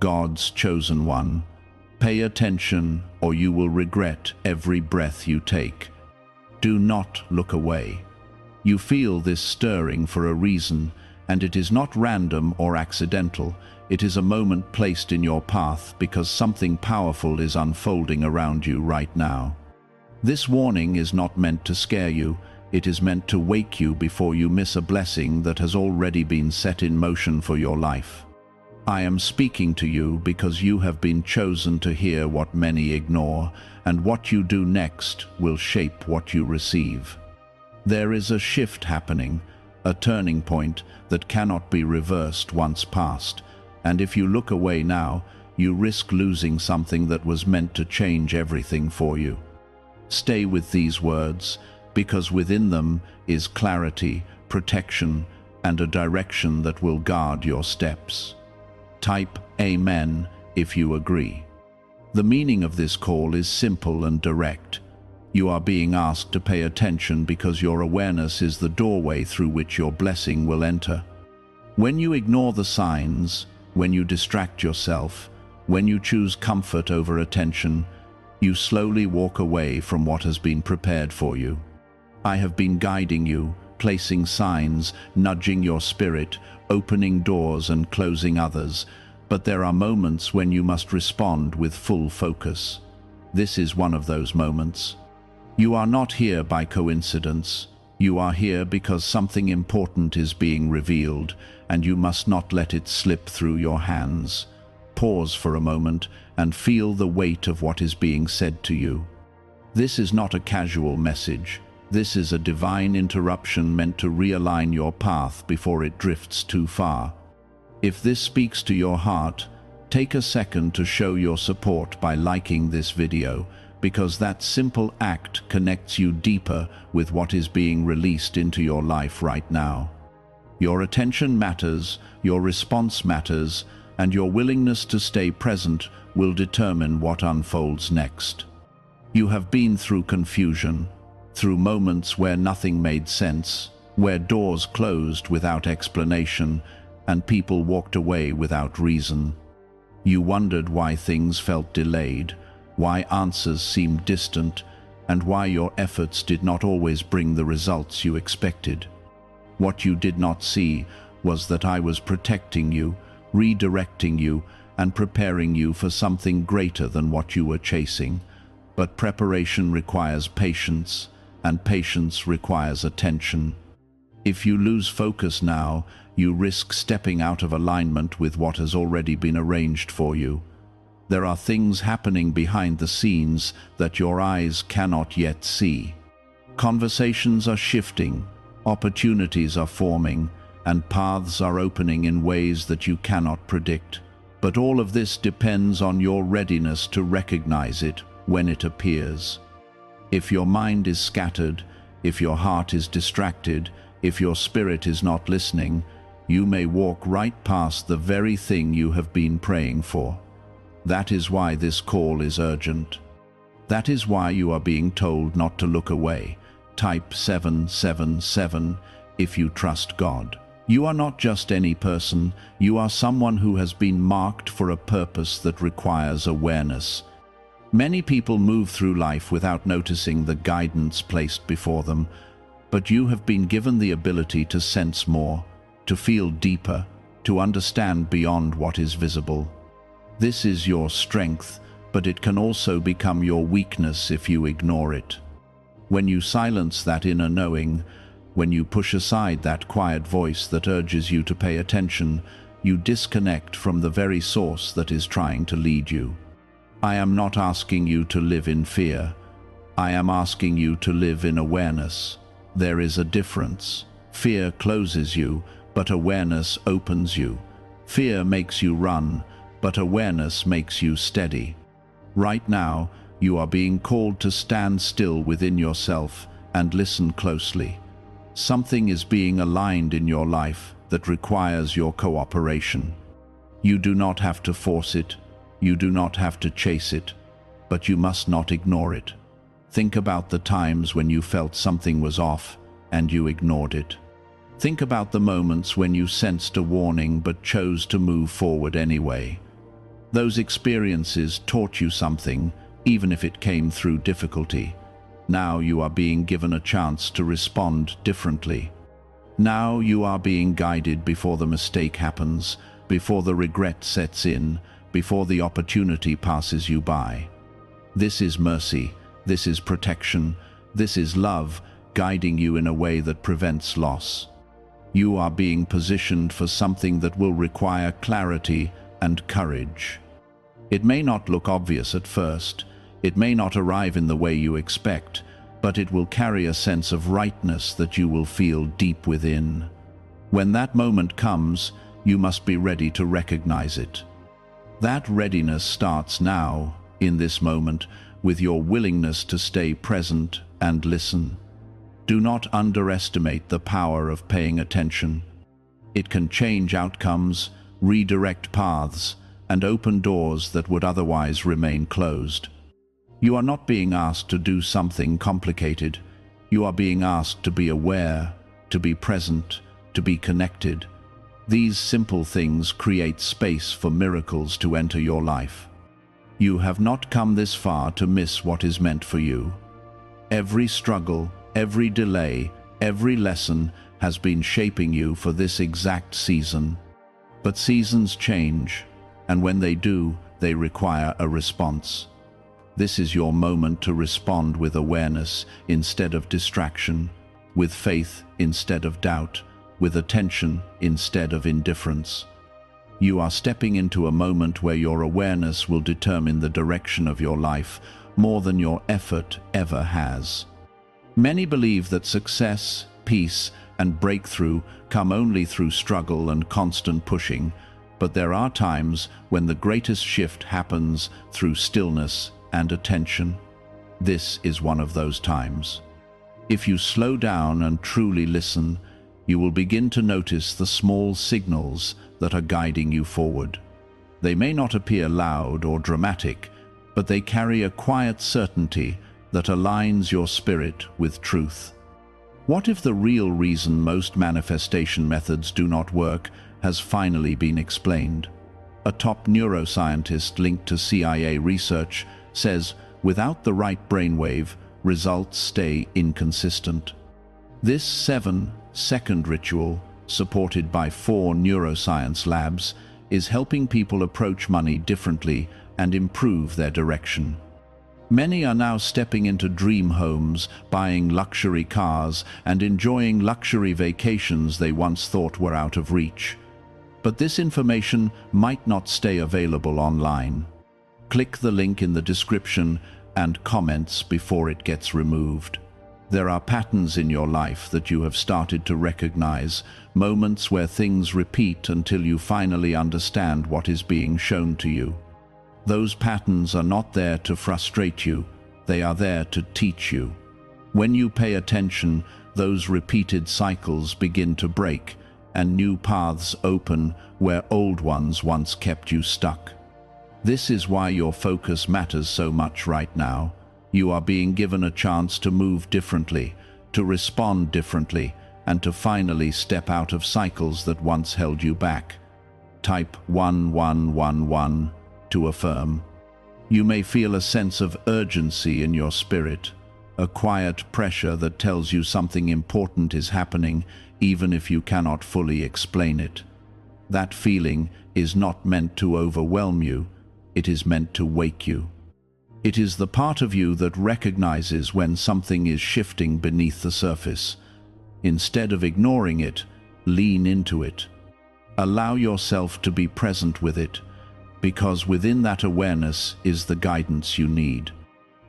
God's chosen one. Pay attention, or you will regret every breath you take. Do not look away. You feel this stirring for a reason, and it is not random or accidental. It is a moment placed in your path because something powerful is unfolding around you right now. This warning is not meant to scare you. It is meant to wake you before you miss a blessing that has already been set in motion for your life. I am speaking to you because you have been chosen to hear what many ignore, and what you do next will shape what you receive. There is a shift happening, a turning point that cannot be reversed once passed, and if you look away now, you risk losing something that was meant to change everything for you. Stay with these words, because within them is clarity, protection, and a direction that will guard your steps. Type Amen if you agree. The meaning of this call is simple and direct. You are being asked to pay attention because your awareness is the doorway through which your blessing will enter. When you ignore the signs, when you distract yourself, when you choose comfort over attention, you slowly walk away from what has been prepared for you. I have been guiding you, placing signs, nudging your spirit, opening doors and closing others, but there are moments when you must respond with full focus. This is one of those moments. You are not here by coincidence. You are here because something important is being revealed, and you must not let it slip through your hands. Pause for a moment and feel the weight of what is being said to you. This is not a casual message. This is a divine interruption meant to realign your path before it drifts too far. If this speaks to your heart, take a second to show your support by liking this video, because that simple act connects you deeper with what is being released into your life right now. Your attention matters, your response matters, and your willingness to stay present will determine what unfolds next. You have been through confusion, through moments where nothing made sense, where doors closed without explanation, and people walked away without reason. You wondered why things felt delayed, why answers seemed distant, and why your efforts did not always bring the results you expected. What you did not see was that I was protecting you, redirecting you, and preparing you for something greater than what you were chasing. But preparation requires patience, and patience requires attention. If you lose focus now, you risk stepping out of alignment with what has already been arranged for you. There are things happening behind the scenes that your eyes cannot yet see. Conversations are shifting, opportunities are forming, and paths are opening in ways that you cannot predict. But all of this depends on your readiness to recognize it when it appears. If your mind is scattered, if your heart is distracted, if your spirit is not listening, you may walk right past the very thing you have been praying for. That is why this call is urgent. That is why you are being told not to look away. Type 777 if you trust God. You are not just any person, you are someone who has been marked for a purpose that requires awareness. Many people move through life without noticing the guidance placed before them, but you have been given the ability to sense more, to feel deeper, to understand beyond what is visible. This is your strength, but it can also become your weakness if you ignore it. When you silence that inner knowing, when you push aside that quiet voice that urges you to pay attention, you disconnect from the very source that is trying to lead you. I am not asking you to live in fear. I am asking you to live in awareness. There is a difference. Fear closes you, but awareness opens you. Fear makes you run, but awareness makes you steady. Right now, you are being called to stand still within yourself and listen closely. Something is being aligned in your life that requires your cooperation. You do not have to force it, you do not have to chase it, but you must not ignore it. Think about the times when you felt something was off and you ignored it. Think about the moments when you sensed a warning but chose to move forward anyway. Those experiences taught you something, even if it came through difficulty. Now you are being given a chance to respond differently. Now you are being guided before the mistake happens, before the regret sets in, before the opportunity passes you by. This is mercy, this is protection, this is love, guiding you in a way that prevents loss. You are being positioned for something that will require clarity and courage. It may not look obvious at first, it may not arrive in the way you expect, but it will carry a sense of rightness that you will feel deep within. When that moment comes, you must be ready to recognize it. That readiness starts now, in this moment, with your willingness to stay present and listen. Do not underestimate the power of paying attention. It can change outcomes, redirect paths, and open doors that would otherwise remain closed. You are not being asked to do something complicated. You are being asked to be aware, to be present, to be connected. These simple things create space for miracles to enter your life. You have not come this far to miss what is meant for you. Every struggle, every delay, every lesson has been shaping you for this exact season. But seasons change, and when they do, they require a response. This is your moment to respond with awareness instead of distraction, with faith instead of doubt, with attention instead of indifference. You are stepping into a moment where your awareness will determine the direction of your life more than your effort ever has. Many believe that success, peace, and breakthrough come only through struggle and constant pushing, but there are times when the greatest shift happens through stillness and attention. This is one of those times. If you slow down and truly listen, you will begin to notice the small signals that are guiding you forward. They may not appear loud or dramatic, but they carry a quiet certainty that aligns your spirit with truth. What if the real reason most manifestation methods do not work has finally been explained? A top neuroscientist linked to CIA research says, without the right brainwave, results stay inconsistent. This 7-second ritual, supported by 4 neuroscience labs, is helping people approach money differently and improve their direction. Many are now stepping into dream homes, buying luxury cars, and enjoying luxury vacations they once thought were out of reach. But this information might not stay available online. Click the link in the description and comments before it gets removed. There are patterns in your life that you have started to recognize, moments where things repeat until you finally understand what is being shown to you. Those patterns are not there to frustrate you, they are there to teach you. When you pay attention, those repeated cycles begin to break, and new paths open where old ones once kept you stuck. This is why your focus matters so much right now. You are being given a chance to move differently, to respond differently, and to finally step out of cycles that once held you back. Type 1111 to affirm. You may feel a sense of urgency in your spirit, a quiet pressure that tells you something important is happening, even if you cannot fully explain it. That feeling is not meant to overwhelm you, it is meant to wake you. It is the part of you that recognizes when something is shifting beneath the surface. Instead of ignoring it, lean into it. Allow yourself to be present with it, because within that awareness is the guidance you need.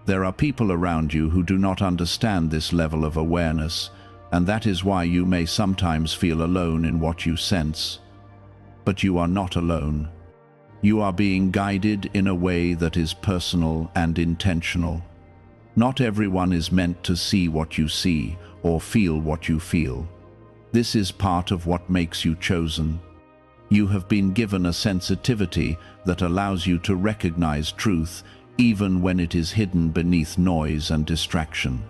There are people around you who do not understand this level of awareness, and that is why you may sometimes feel alone in what you sense. But you are not alone. You are being guided in a way that is personal and intentional. Not everyone is meant to see what you see or feel what you feel. This is part of what makes you chosen. You have been given a sensitivity that allows you to recognize truth even when it is hidden beneath noise and distraction.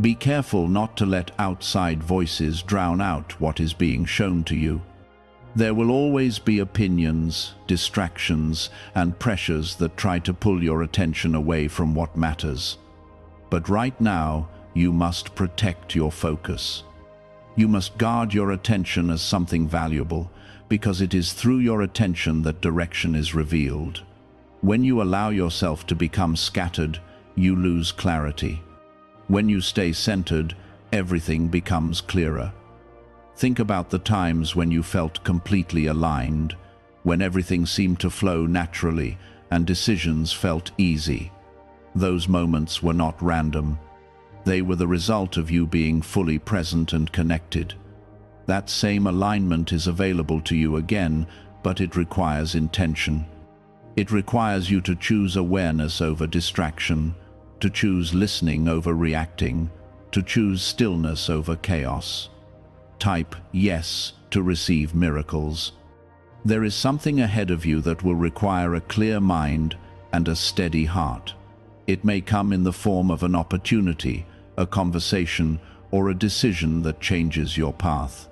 Be careful not to let outside voices drown out what is being shown to you. There will always be opinions, distractions, and pressures that try to pull your attention away from what matters. But right now, you must protect your focus. You must guard your attention as something valuable, because it is through your attention that direction is revealed. When you allow yourself to become scattered, you lose clarity. When you stay centered, everything becomes clearer. Think about the times when you felt completely aligned, when everything seemed to flow naturally and decisions felt easy. Those moments were not random. They were the result of you being fully present and connected. That same alignment is available to you again, but it requires intention. It requires you to choose awareness over distraction, to choose listening over reacting, to choose stillness over chaos. Type yes to receive miracles. There is something ahead of you that will require a clear mind and a steady heart. It may come in the form of an opportunity, a conversation, or a decision that changes your path.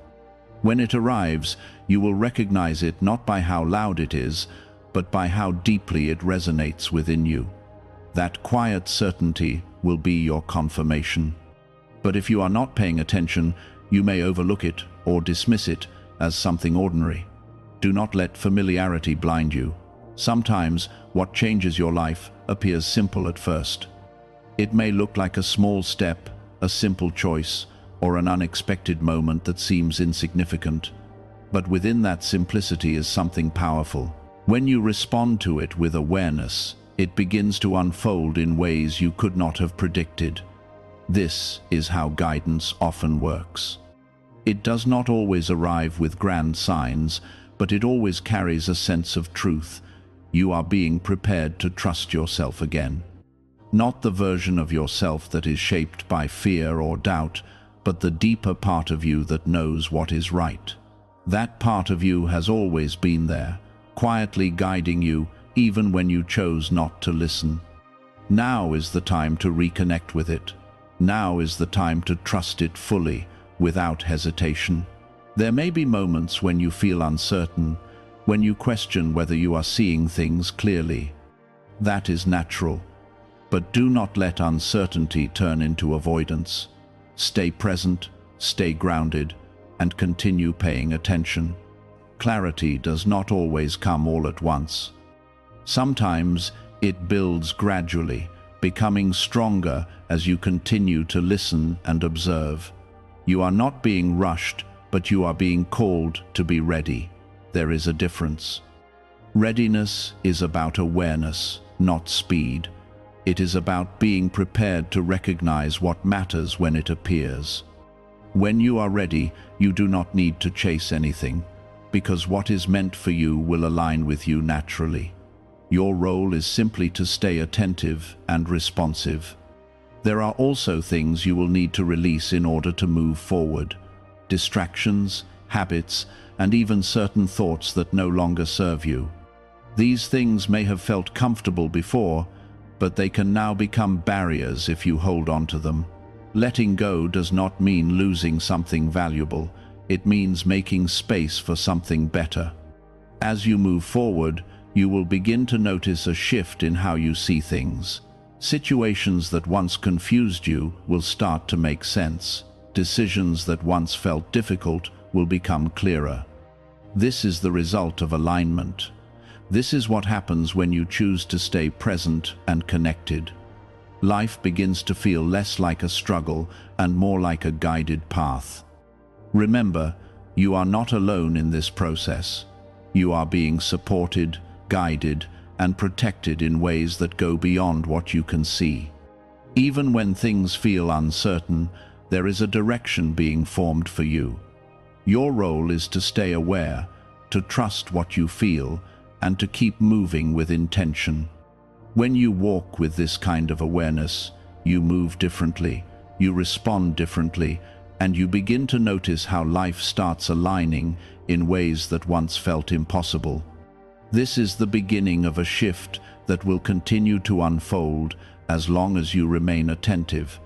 When it arrives, you will recognize it not by how loud it is, but by how deeply it resonates within you. That quiet certainty will be your confirmation. But if you are not paying attention, you may overlook it or dismiss it as something ordinary. Do not let familiarity blind you. Sometimes what changes your life appears simple at first. It may look like a small step, a simple choice, or an unexpected moment that seems insignificant. But within that simplicity is something powerful. When you respond to it with awareness, it begins to unfold in ways you could not have predicted. This is how guidance often works. It does not always arrive with grand signs, but it always carries a sense of truth. You are being prepared to trust yourself again. Not the version of yourself that is shaped by fear or doubt, but the deeper part of you that knows what is right. That part of you has always been there, quietly guiding you even when you chose not to listen. Now is the time to reconnect with it. Now is the time to trust it fully, without hesitation. There may be moments when you feel uncertain, when you question whether you are seeing things clearly. That is natural. But do not let uncertainty turn into avoidance. Stay present, stay grounded, and continue paying attention. Clarity does not always come all at once. Sometimes it builds gradually, becoming stronger as you continue to listen and observe. You are not being rushed, but you are being called to be ready. There is a difference. Readiness is about awareness, not speed. It is about being prepared to recognize what matters when it appears. When you are ready, you do not need to chase anything, because what is meant for you will align with you naturally. Your role is simply to stay attentive and responsive. There are also things you will need to release in order to move forward. Distractions, habits, and even certain thoughts that no longer serve you. These things may have felt comfortable before, but they can now become barriers if you hold on to them. Letting go does not mean losing something valuable. It means making space for something better. As you move forward, you will begin to notice a shift in how you see things. Situations that once confused you will start to make sense. Decisions that once felt difficult will become clearer. This is the result of alignment. This is what happens when you choose to stay present and connected. Life begins to feel less like a struggle and more like a guided path. Remember, you are not alone in this process. You are being supported, guided, and protected in ways that go beyond what you can see. Even when things feel uncertain, there is a direction being formed for you. Your role is to stay aware, to trust what you feel, and to keep moving with intention. When you walk with this kind of awareness, you move differently, you respond differently, and you begin to notice how life starts aligning in ways that once felt impossible. This is the beginning of a shift that will continue to unfold as long as you remain attentive.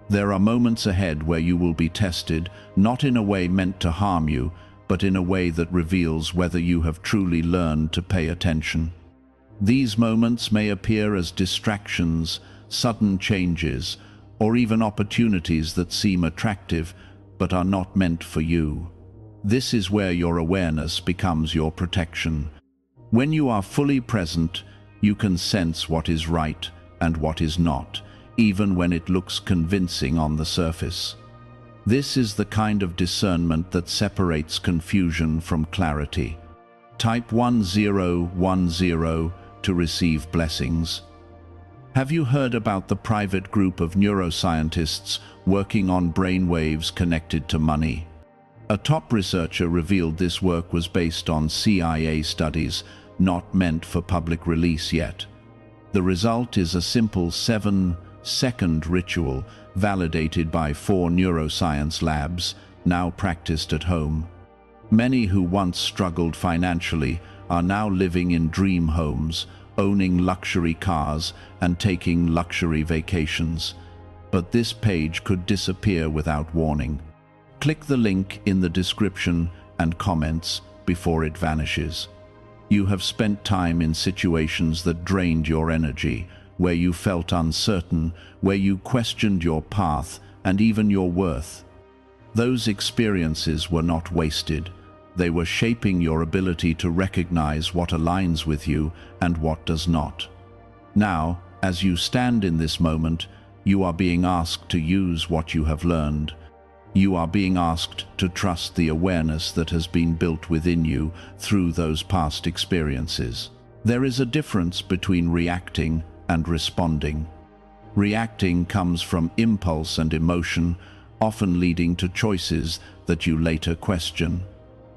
There are moments ahead where you will be tested, not in a way meant to harm you, but in a way that reveals whether you have truly learned to pay attention. These moments may appear as distractions, sudden changes, or even opportunities that seem attractive but are not meant for you. This is where your awareness becomes your protection. When you are fully present, you can sense what is right and what is not, even when it looks convincing on the surface. This is the kind of discernment that separates confusion from clarity. Type 1010 to receive blessings. Have you heard about the private group of neuroscientists working on brainwaves connected to money? A top researcher revealed this work was based on CIA studies, not meant for public release yet. The result is a simple 7-second ritual validated by 4 neuroscience labs, now practiced at home. Many who once struggled financially are now living in dream homes, owning luxury cars and taking luxury vacations. But this page could disappear without warning. Click the link in the description and comments before it vanishes. You have spent time in situations that drained your energy, where you felt uncertain, where you questioned your path and even your worth. Those experiences were not wasted. They were shaping your ability to recognize what aligns with you and what does not. Now, as you stand in this moment, you are being asked to use what you have learned. You are being asked to trust the awareness that has been built within you through those past experiences. There is a difference between reacting and responding. Reacting comes from impulse and emotion, often leading to choices that you later question.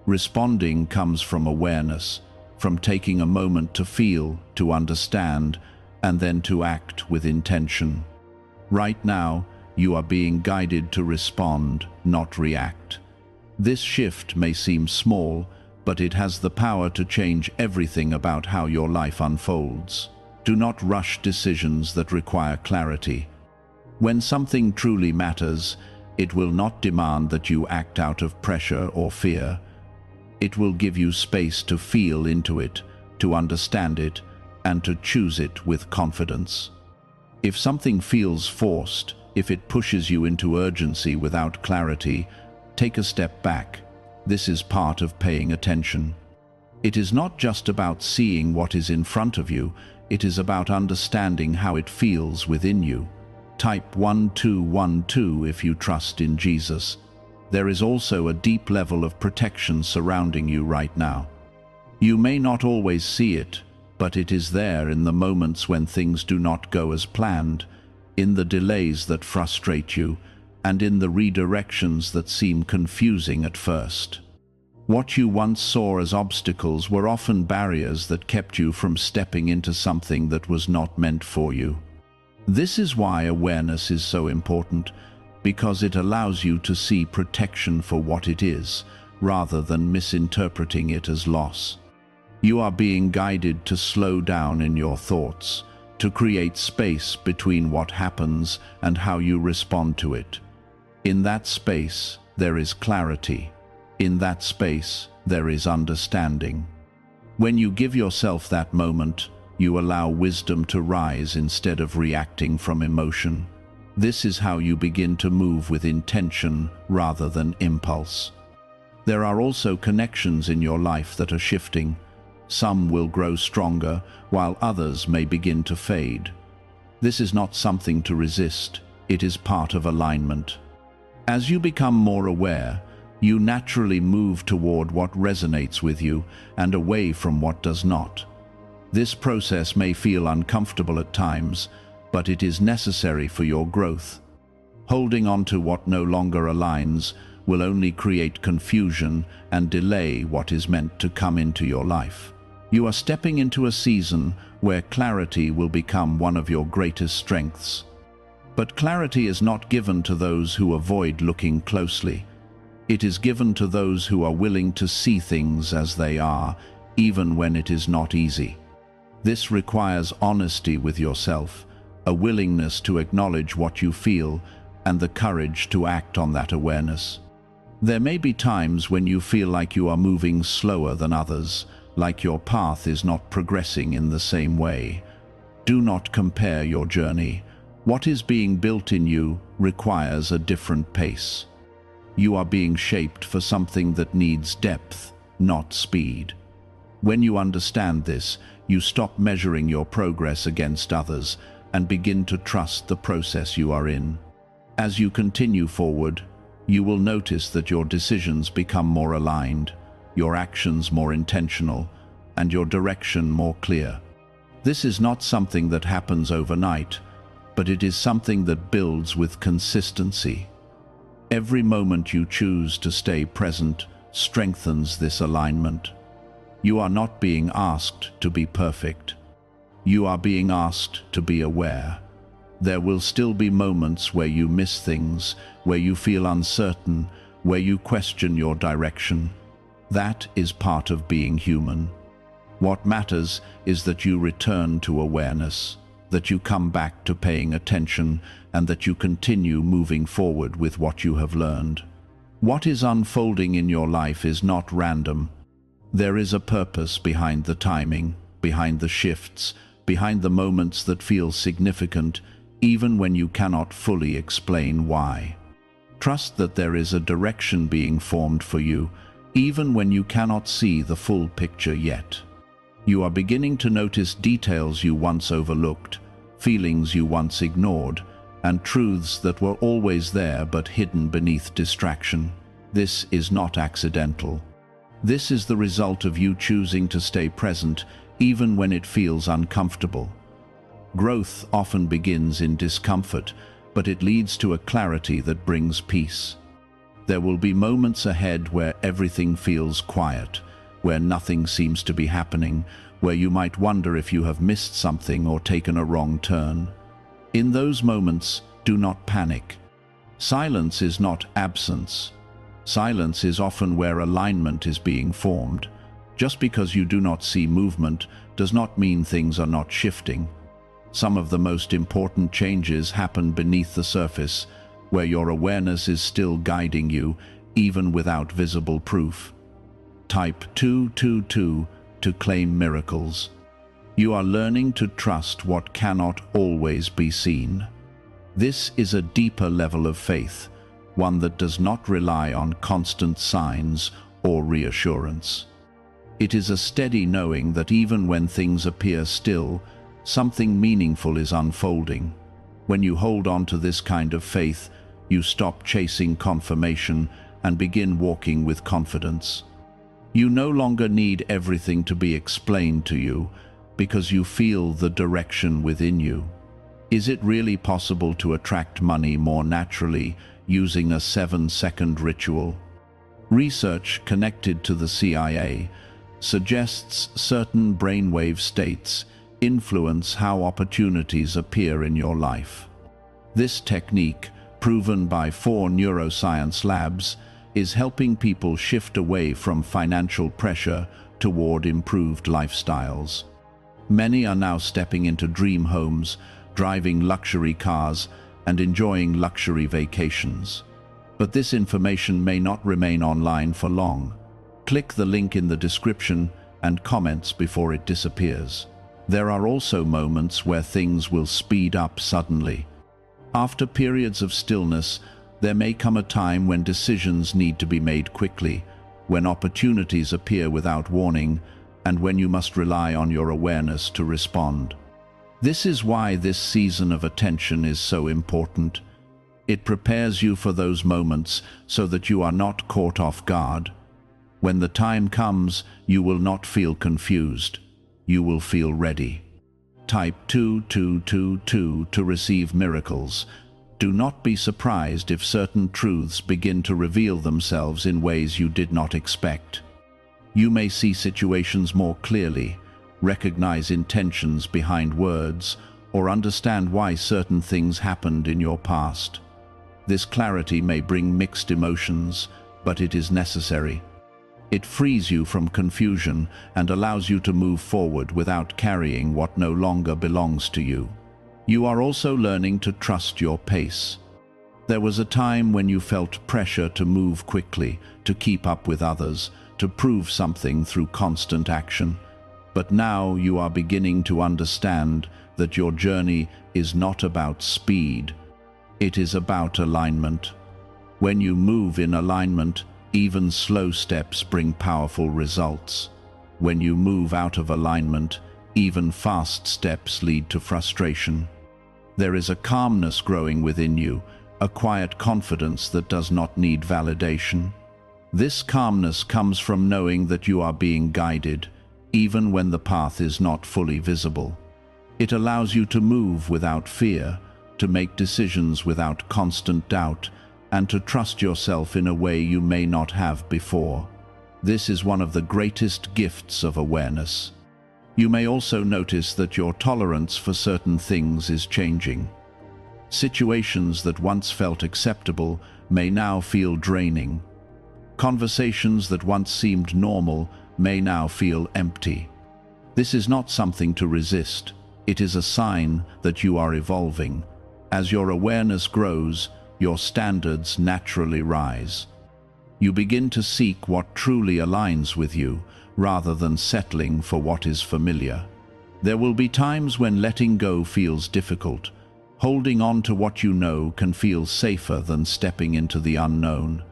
Responding comes from awareness, from taking a moment to feel, to understand, and then to act with intention. Right now, you are being guided to respond, not react. This shift may seem small, but it has the power to change everything about how your life unfolds. Do not rush decisions that require clarity. When something truly matters, it will not demand that you act out of pressure or fear. It will give you space to feel into it, to understand it, and to choose it with confidence. If something feels forced, if it pushes you into urgency without clarity, take a step back. This is part of paying attention. It is not just about seeing what is in front of you, it is about understanding how it feels within you. Type 1212 if you trust in Jesus. There is also a deep level of protection surrounding you right now. You may not always see it, but it is there in the moments when things do not go as planned, in the delays that frustrate you, and in the redirections that seem confusing at first. What you once saw as obstacles were often barriers that kept you from stepping into something that was not meant for you. This is why awareness is so important, because it allows you to see protection for what it is, rather than misinterpreting it as loss. You are being guided to slow down in your thoughts, to create space between what happens and how you respond to it. In that space, there is clarity. In that space, there is understanding. When you give yourself that moment, you allow wisdom to rise instead of reacting from emotion. This is how you begin to move with intention rather than impulse. There are also connections in your life that are shifting. Some will grow stronger, while others may begin to fade. This is not something to resist, it is part of alignment. As you become more aware, you naturally move toward what resonates with you and away from what does not. This process may feel uncomfortable at times, but it is necessary for your growth. Holding on to what no longer aligns will only create confusion and delay what is meant to come into your life. You are stepping into a season where clarity will become one of your greatest strengths. But clarity is not given to those who avoid looking closely. It is given to those who are willing to see things as they are, even when it is not easy. This requires honesty with yourself, a willingness to acknowledge what you feel, and the courage to act on that awareness. There may be times when you feel like you are moving slower than others, like your path is not progressing in the same way. Do not compare your journey. What is being built in you requires a different pace. You are being shaped for something that needs depth, not speed. When you understand this, you stop measuring your progress against others and begin to trust the process you are in. As you continue forward, you will notice that your decisions become more aligned, your actions more intentional, and your direction more clear. This is not something that happens overnight, but it is something that builds with consistency. Every moment you choose to stay present strengthens this alignment. You are not being asked to be perfect. You are being asked to be aware. There will still be moments where you miss things, where you feel uncertain, where you question your direction. That is part of being human. What matters is that you return to awareness, that you come back to paying attention, and that you continue moving forward with what you have learned. What is unfolding in your life is not random. There is a purpose behind the timing, behind the shifts, behind the moments that feel significant, even when you cannot fully explain why. Trust that there is a direction being formed for you, even when you cannot see the full picture yet. You are beginning to notice details you once overlooked, feelings you once ignored, and truths that were always there but hidden beneath distraction. This is not accidental. This is the result of you choosing to stay present, even when it feels uncomfortable. Growth often begins in discomfort, but it leads to a clarity that brings peace. There will be moments ahead where everything feels quiet, where nothing seems to be happening, where you might wonder if you have missed something or taken a wrong turn. In those moments, do not panic. Silence is not absence. Silence is often where alignment is being formed. Just because you do not see movement does not mean things are not shifting. Some of the most important changes happen beneath the surface, where your awareness is still guiding you, even without visible proof. Type 222 to claim miracles. You are learning to trust what cannot always be seen. This is a deeper level of faith, one that does not rely on constant signs or reassurance. It is a steady knowing that even when things appear still, something meaningful is unfolding. When you hold on to this kind of faith, you stop chasing confirmation and begin walking with confidence. You no longer need everything to be explained to you because you feel the direction within you. Is it really possible to attract money more naturally using a 7-second ritual? Research connected to the CIA suggests certain brainwave states influence how opportunities appear in your life. This technique, proven by 4 neuroscience labs, is helping people shift away from financial pressure toward improved lifestyles. Many are now stepping into dream homes, driving luxury cars, and enjoying luxury vacations. But this information may not remain online for long. Click the link in the description and comments before it disappears. There are also moments where things will speed up suddenly. After periods of stillness, there may come a time when decisions need to be made quickly, when opportunities appear without warning, and when you must rely on your awareness to respond. This is why this season of attention is so important. It prepares you for those moments so that you are not caught off guard. When the time comes, you will not feel confused. You will feel ready. Type 2222 to receive miracles. Do not be surprised if certain truths begin to reveal themselves in ways you did not expect. You may see situations more clearly, recognize intentions behind words, or understand why certain things happened in your past. This clarity may bring mixed emotions, but it is necessary. It frees you from confusion and allows you to move forward without carrying what no longer belongs to you. You are also learning to trust your pace. There was a time when you felt pressure to move quickly, to keep up with others, to prove something through constant action. But now you are beginning to understand that your journey is not about speed. It is about alignment. When you move in alignment, even slow steps bring powerful results. When you move out of alignment, even fast steps lead to frustration. There is a calmness growing within you, a quiet confidence that does not need validation. This calmness comes from knowing that you are being guided, even when the path is not fully visible. It allows you to move without fear, to make decisions without constant doubt, and to trust yourself in a way you may not have before. This is one of the greatest gifts of awareness. You may also notice that your tolerance for certain things is changing. Situations that once felt acceptable may now feel draining. Conversations that once seemed normal may now feel empty. This is not something to resist. It is a sign that you are evolving. As your awareness grows, your standards naturally rise. You begin to seek what truly aligns with you, rather than settling for what is familiar. There will be times when letting go feels difficult. Holding on to what you know can feel safer than stepping into the unknown.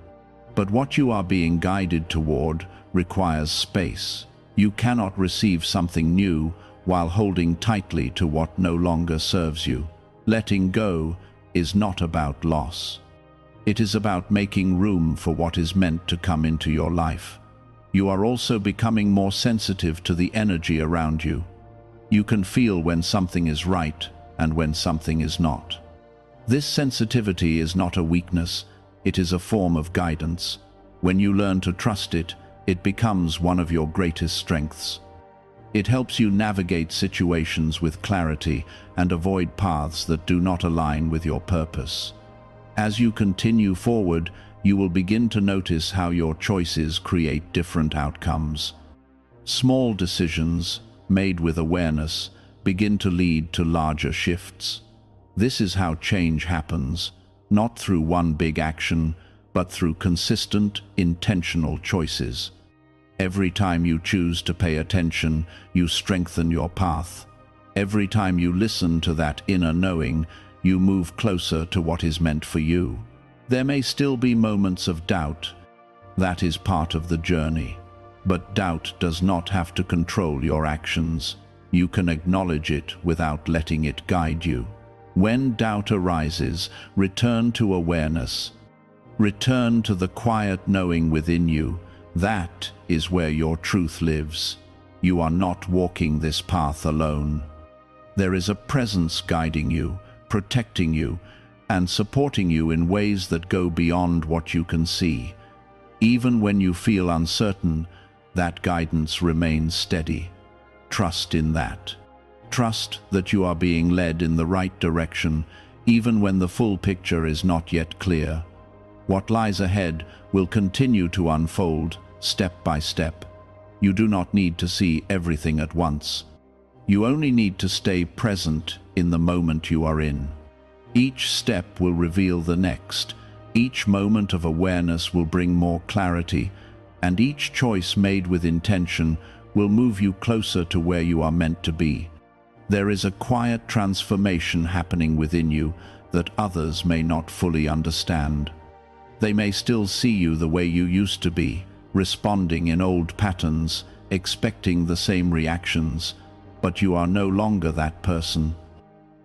But what you are being guided toward requires space. You cannot receive something new while holding tightly to what no longer serves you. Letting go is not about loss. It is about making room for what is meant to come into your life. You are also becoming more sensitive to the energy around you. You can feel when something is right and when something is not. This sensitivity is not a weakness, it is a form of guidance. When you learn to trust it, it becomes one of your greatest strengths. It helps you navigate situations with clarity and avoid paths that do not align with your purpose. As you continue forward, you will begin to notice how your choices create different outcomes. Small decisions, made with awareness, begin to lead to larger shifts. This is how change happens, not through one big action, but through consistent, intentional choices. Every time you choose to pay attention, you strengthen your path. Every time you listen to that inner knowing, you move closer to what is meant for you. There may still be moments of doubt. That is part of the journey. But doubt does not have to control your actions. You can acknowledge it without letting it guide you. When doubt arises, return to awareness. Return to the quiet knowing within you. That is where your truth lives. You are not walking this path alone. There is a presence guiding you, protecting you, and supporting you in ways that go beyond what you can see. Even when you feel uncertain, that guidance remains steady. Trust in that. Trust that you are being led in the right direction, even when the full picture is not yet clear. What lies ahead will continue to unfold, step by step. You do not need to see everything at once. You only need to stay present in the moment you are in. Each step will reveal the next. Each moment of awareness will bring more clarity, and each choice made with intention will move you closer to where you are meant to be. There is a quiet transformation happening within you that others may not fully understand. They may still see you the way you used to be, responding in old patterns, expecting the same reactions, but you are no longer that person.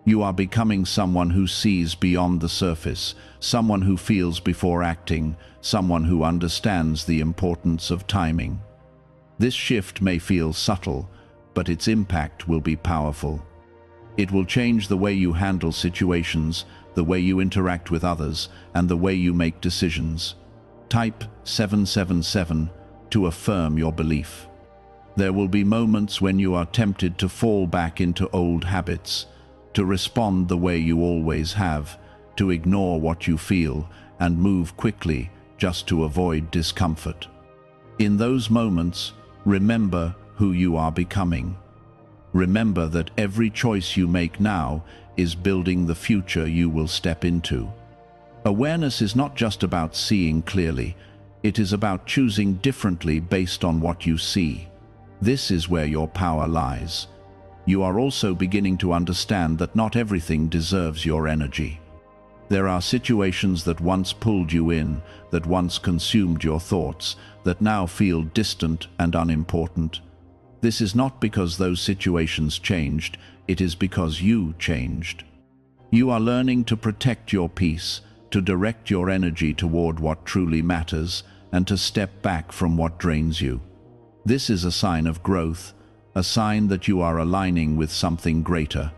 You are becoming someone who sees beyond the surface, someone who feels before acting, someone who understands the importance of timing. This shift may feel subtle, but its impact will be powerful. It will change the way you handle situations, the way you interact with others, and the way you make decisions. Type 777 to affirm your belief. There will be moments when you are tempted to fall back into old habits, to respond the way you always have, to ignore what you feel, and move quickly just to avoid discomfort. In those moments, remember who you are becoming. Remember that every choice you make now is building the future you will step into. Awareness is not just about seeing clearly, it is about choosing differently based on what you see. This is where your power lies. You are also beginning to understand that not everything deserves your energy. There are situations that once pulled you in, that once consumed your thoughts, that now feel distant and unimportant. This is not because those situations changed, it is because you changed. You are learning to protect your peace, to direct your energy toward what truly matters, and to step back from what drains you. This is a sign of growth, a sign that you are aligning with something greater.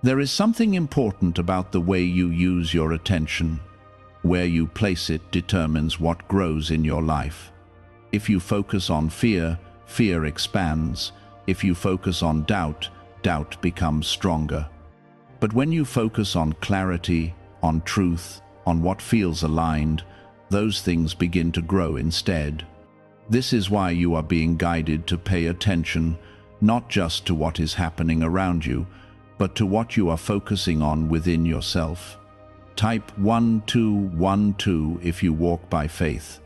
There is something important about the way you use your attention. Where you place it determines what grows in your life. If you focus on fear, fear expands. If you focus on doubt, doubt becomes stronger. But when you focus on clarity, on truth, on what feels aligned, those things begin to grow instead. This is why you are being guided to pay attention, not just to what is happening around you, but to what you are focusing on within yourself. Type 1212 if you walk by faith.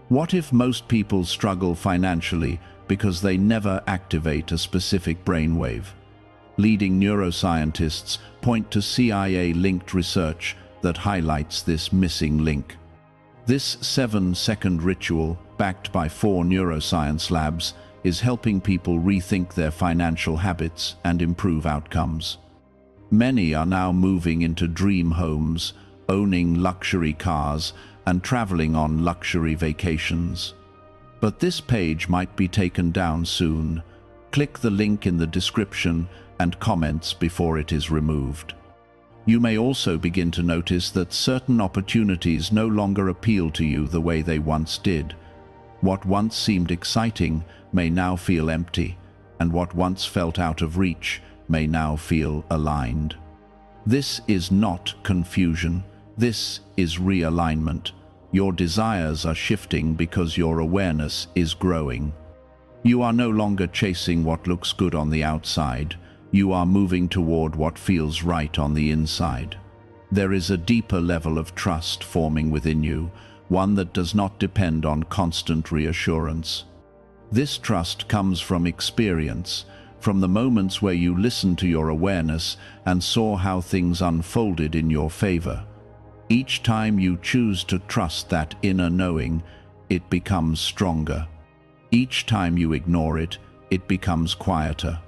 What if most people struggle financially because they never activate a specific brainwave? Leading neuroscientists point to CIA-linked research that highlights this missing link. This 7-second ritual, backed by 4 neuroscience labs, is helping people rethink their financial habits and improve outcomes. Many are now moving into dream homes, owning luxury cars, and traveling on luxury vacations. But this page might be taken down soon. Click the link in the description and comments before it is removed. You may also begin to notice that certain opportunities no longer appeal to you the way they once did. What once seemed exciting may now feel empty, and what once felt out of reach may now feel aligned. This is not confusion. This is realignment. Your desires are shifting because your awareness is growing. You are no longer chasing what looks good on the outside. You are moving toward what feels right on the inside. There is a deeper level of trust forming within you, one that does not depend on constant reassurance. This trust comes from experience, from the moments where you listened to your awareness and saw how things unfolded in your favor. Each time you choose to trust that inner knowing, it becomes stronger. Each time you ignore it, it becomes quieter.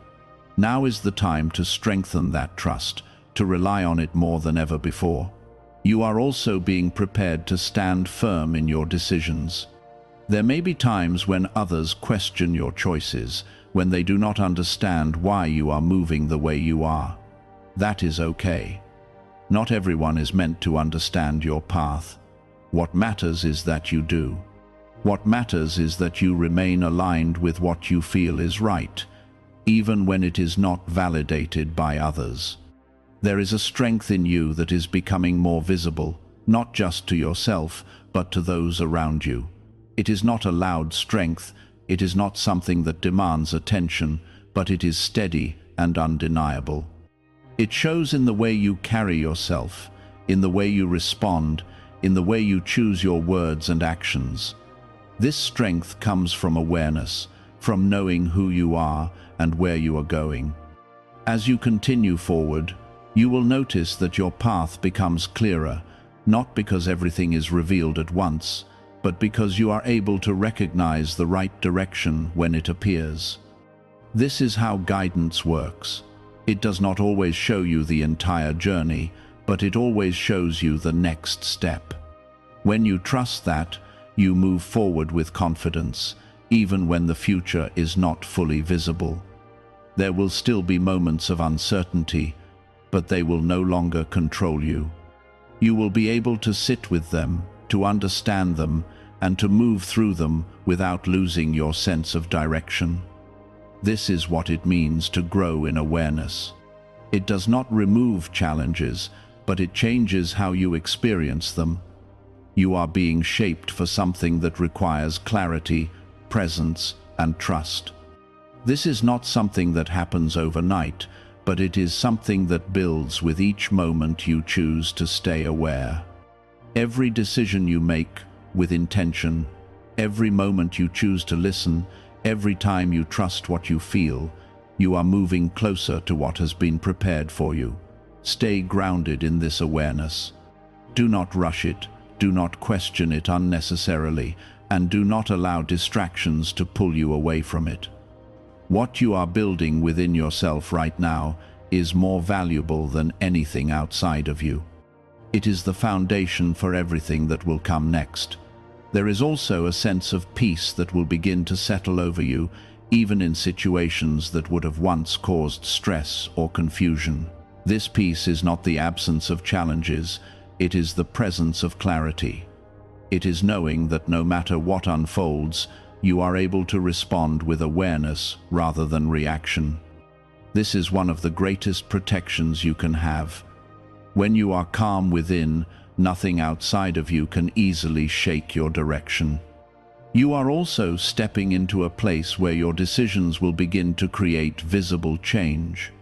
Now is the time to strengthen that trust, to rely on it more than ever before. You are also being prepared to stand firm in your decisions. There may be times when others question your choices, when they do not understand why you are moving the way you are. That is okay. Not everyone is meant to understand your path. What matters is that you do. What matters is that you remain aligned with what you feel is right, even when it is not validated by others. There is a strength in you that is becoming more visible, not just to yourself, but to those around you. It is not a loud strength, it is not something that demands attention, but it is steady and undeniable. It shows in the way you carry yourself, in the way you respond, in the way you choose your words and actions. This strength comes from awareness, from knowing who you are and where you are going. As you continue forward, you will notice that your path becomes clearer, not because everything is revealed at once, but because you are able to recognize the right direction when it appears. This is how guidance works. It does not always show you the entire journey, but it always shows you the next step. When you trust that, you move forward with confidence, even when the future is not fully visible. There will still be moments of uncertainty, but they will no longer control you. You will be able to sit with them, to understand them, and to move through them without losing your sense of direction. This is what it means to grow in awareness. It does not remove challenges, but it changes how you experience them. You are being shaped for something that requires clarity, presence, and trust. This is not something that happens overnight, but it is something that builds with each moment you choose to stay aware. Every decision you make with intention, every moment you choose to listen, every time you trust what you feel, you are moving closer to what has been prepared for you. Stay grounded in this awareness. Do not rush it, do not question it unnecessarily, and do not allow distractions to pull you away from it. What you are building within yourself right now is more valuable than anything outside of you. It is the foundation for everything that will come next. There is also a sense of peace that will begin to settle over you, even in situations that would have once caused stress or confusion. This peace is not the absence of challenges, it is the presence of clarity. It is knowing that no matter what unfolds, you are able to respond with awareness rather than reaction. This is one of the greatest protections you can have. When you are calm within, nothing outside of you can easily shake your direction. You are also stepping into a place where your decisions will begin to create visible change.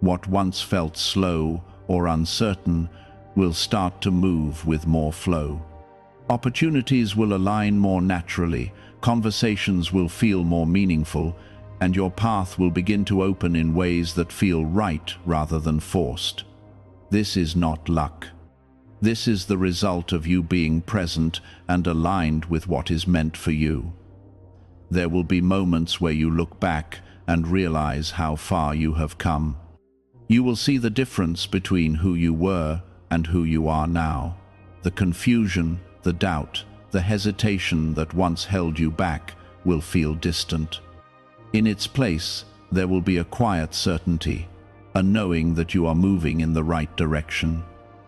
What once felt slow or uncertain will start to move with more flow. Opportunities will align more naturally, conversations will feel more meaningful, and your path will begin to open in ways that feel right rather than forced. This is not luck. This is the result of you being present and aligned with what is meant for you. There will be moments where you look back and realize how far you have come. You will see the difference between who you were and who you are now. The confusion, the doubt, the hesitation that once held you back will feel distant. In its place, there will be a quiet certainty, a knowing that you are moving in the right direction.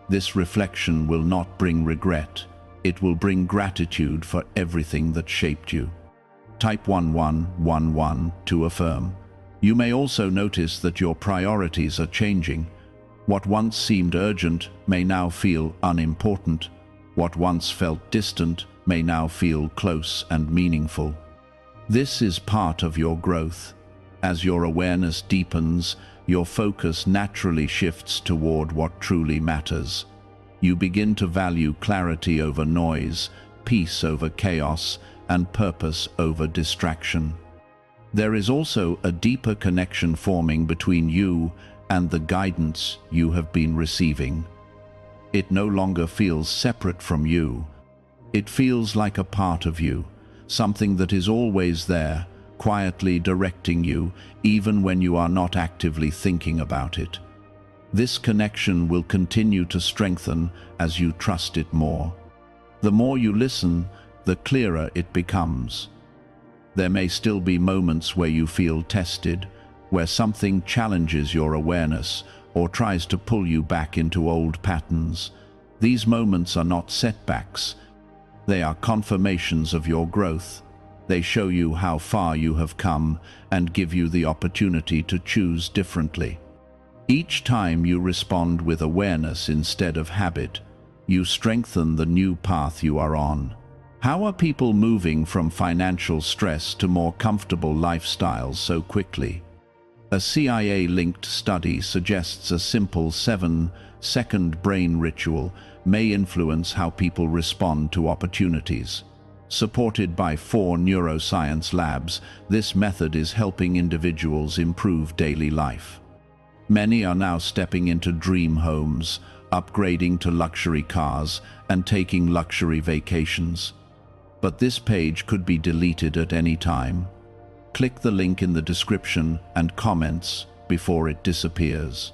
This reflection will not bring regret, it will bring gratitude for everything that shaped you. Type 1111 to affirm. You may also notice that your priorities are changing. What once seemed urgent may now feel unimportant. What once felt distant may now feel close and meaningful. This is part of your growth. As your awareness deepens, your focus naturally shifts toward what truly matters. You begin to value clarity over noise, peace over chaos, and purpose over distraction. There is also a deeper connection forming between you and the guidance you have been receiving. It no longer feels separate from you. It feels like a part of you, something that is always there, quietly directing you, even when you are not actively thinking about it. This connection will continue to strengthen as you trust it more. The more you listen, the clearer it becomes. There may still be moments where you feel tested, where something challenges your awareness or tries to pull you back into old patterns. These moments are not setbacks. They are confirmations of your growth. They show you how far you have come and give you the opportunity to choose differently. Each time you respond with awareness instead of habit, you strengthen the new path you are on. How are people moving from financial stress to more comfortable lifestyles so quickly? A CIA-linked study suggests a simple 7-second brain ritual may influence how people respond to opportunities. Supported by 4 neuroscience labs, this method is helping individuals improve daily life. Many are now stepping into dream homes, upgrading to luxury cars, and taking luxury vacations. But this page could be deleted at any time. Click the link in the description and comments before it disappears.